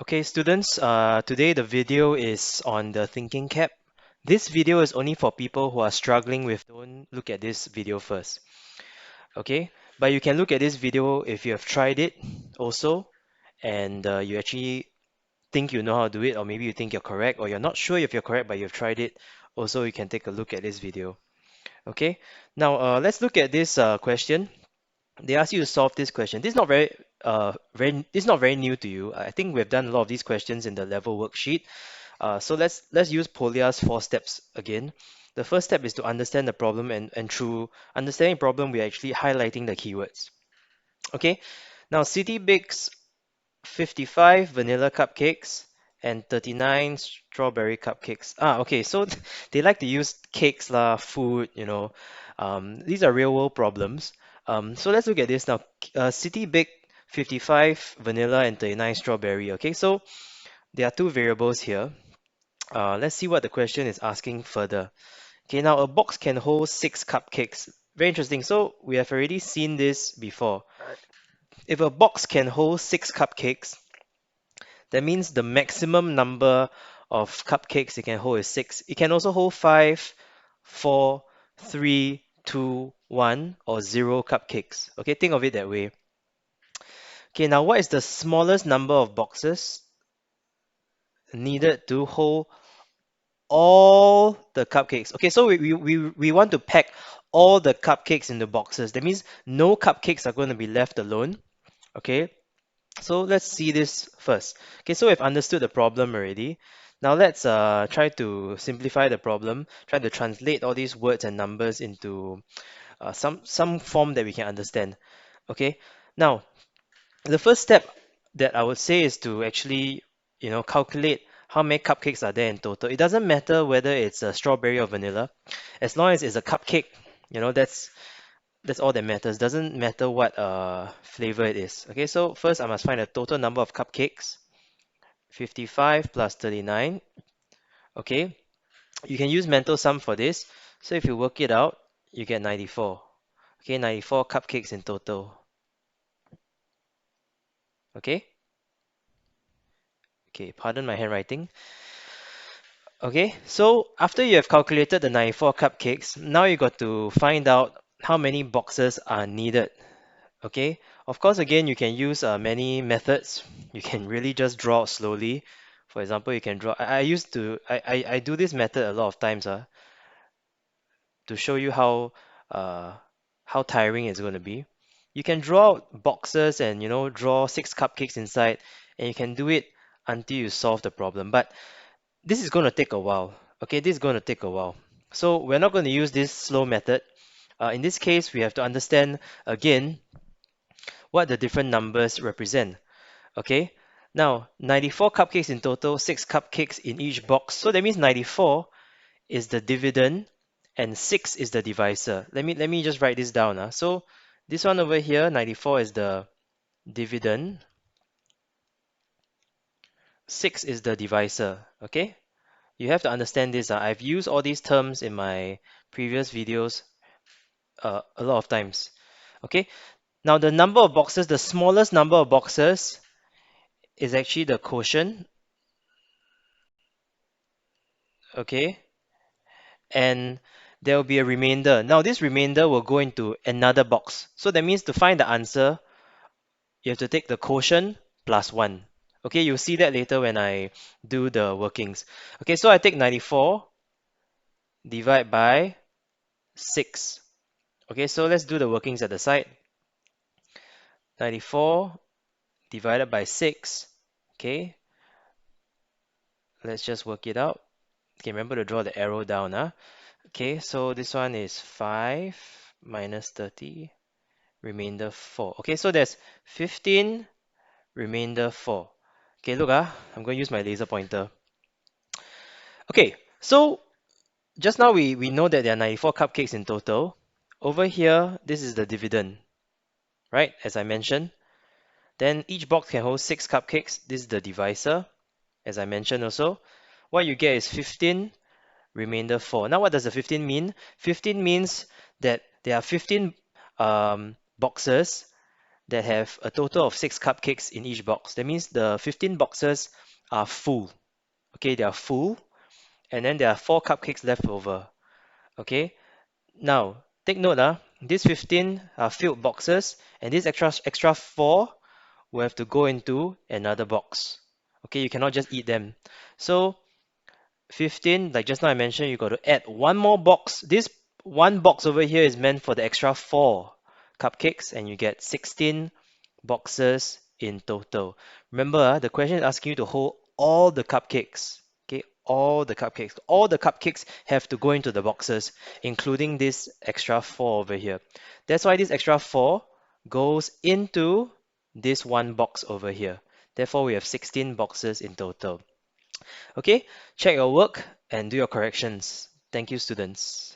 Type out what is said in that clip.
Okay, students, today the video is on the thinking cap. This video is only for people who are struggling with, don't look at this video first, okay? But you can look at this video if you have tried it also, and you actually think you know how to do it, or maybe you think you're correct, or you're not sure if you're correct, but you've tried it. Also, you can take a look at this video, okay? Now, let's look at this question. They ask you to solve this question. This is not this is not very new to you. I think we've done a lot of these questions in the level worksheet. So let's use Polia's 4 steps again. The first step is to understand the problem, and through understanding problem, we're actually highlighting the keywords. Okay, now City bakes 55 vanilla cupcakes and 39 strawberry cupcakes. Okay, so they like to use cakes lah, food, these are real world problems. So let's look at this now. City baked 55 vanilla and 39 strawberry. Okay, so there are two variables here. Let's see what the question is asking further. Okay, now a box can hold 6 cupcakes. Very interesting. So we have already seen this before. If a box can hold 6 cupcakes, that means the maximum number of cupcakes it can hold is 6. It can also hold 5, 4, 3, 2, 1, or 0 cupcakes. Okay, think of it that way. Okay, now what is the smallest number of boxes needed to hold all the cupcakes? Okay, so we want to pack all the cupcakes into boxes. That means no cupcakes are going to be left alone. Okay, so let's see this first. Okay, so we've understood the problem already. Now let's try to simplify the problem, try to translate all these words and numbers into some form that we can understand. Okay, now the first step that I would say is to actually, calculate how many cupcakes are there in total. It doesn't matter whether it's a strawberry or vanilla, as long as it's a cupcake, that's all that matters. Doesn't matter what flavor it is. Okay, so first I must find the total number of cupcakes. 55 plus 39. Okay, you can use mental sum for this. So if you work it out, you get 94. Okay, 94 cupcakes in total. Okay, okay, pardon my handwriting. Okay, so after you have calculated the 94 cupcakes, now you got to find out how many boxes are needed. Okay, of course, again, you can use many methods. You can really just draw out slowly. For example, you can draw. I used to I do this method a lot of times to show you uh, how tiring it's going to be. You can draw out boxes and draw 6 cupcakes inside, and you can do it until you solve the problem. But this is going to take a while. Okay, this is going to take a while. So we're not going to use this slow method. In this case, we have to understand again what the different numbers represent. Okay, now 94 cupcakes in total, 6 cupcakes in each box. So that means 94 is the dividend and 6 is the divisor. Let me just write this down. So this one over here, 94 is the dividend, 6 is the divisor. Okay, you have to understand this. I've used all these terms in my previous videos a lot of times. Okay, now the number of boxes, the smallest number of boxes is actually the quotient. Okay, and there will be a remainder. Now this remainder will go into another box. So that means to find the answer, you have to take the quotient plus 1. Okay, you'll see that later when I do the workings. Okay, so I take 94 divide by 6. Okay, so let's do the workings at the side. 94 divided by 6. Okay, let's just work it out. Okay, remember to draw the arrow down. Okay, so this one is 5 minus 30, remainder 4. Okay, so there's 15, remainder 4. Okay, look, I'm going to use my laser pointer. Okay, so just now we know that there are 94 cupcakes in total. Over here, this is the dividend, right? As I mentioned. Then each box can hold 6 cupcakes. This is the divisor, as I mentioned also. What you get is 15, remainder 4. Now what does the 15 mean? 15 means that there are 15 boxes that have a total of 6 cupcakes in each box. That means the 15 boxes are full. Okay, they are full, and then there are 4 cupcakes left over. Okay, now take note, these 15 are filled boxes, and these extra 4 will have to go into another box. Okay, you cannot just eat them. So 15, like just now I mentioned, you got to add one more box. This one box over here is meant for the extra 4 cupcakes, and you get 16 boxes in total. Remember, the question is asking you to hold all the cupcakes. Okay, all the cupcakes. All the cupcakes have to go into the boxes, including this extra 4 over here. That's why this extra 4 goes into this one box over here. Therefore, we have 16 boxes in total. Okay, check your work and do your corrections. Thank you, students.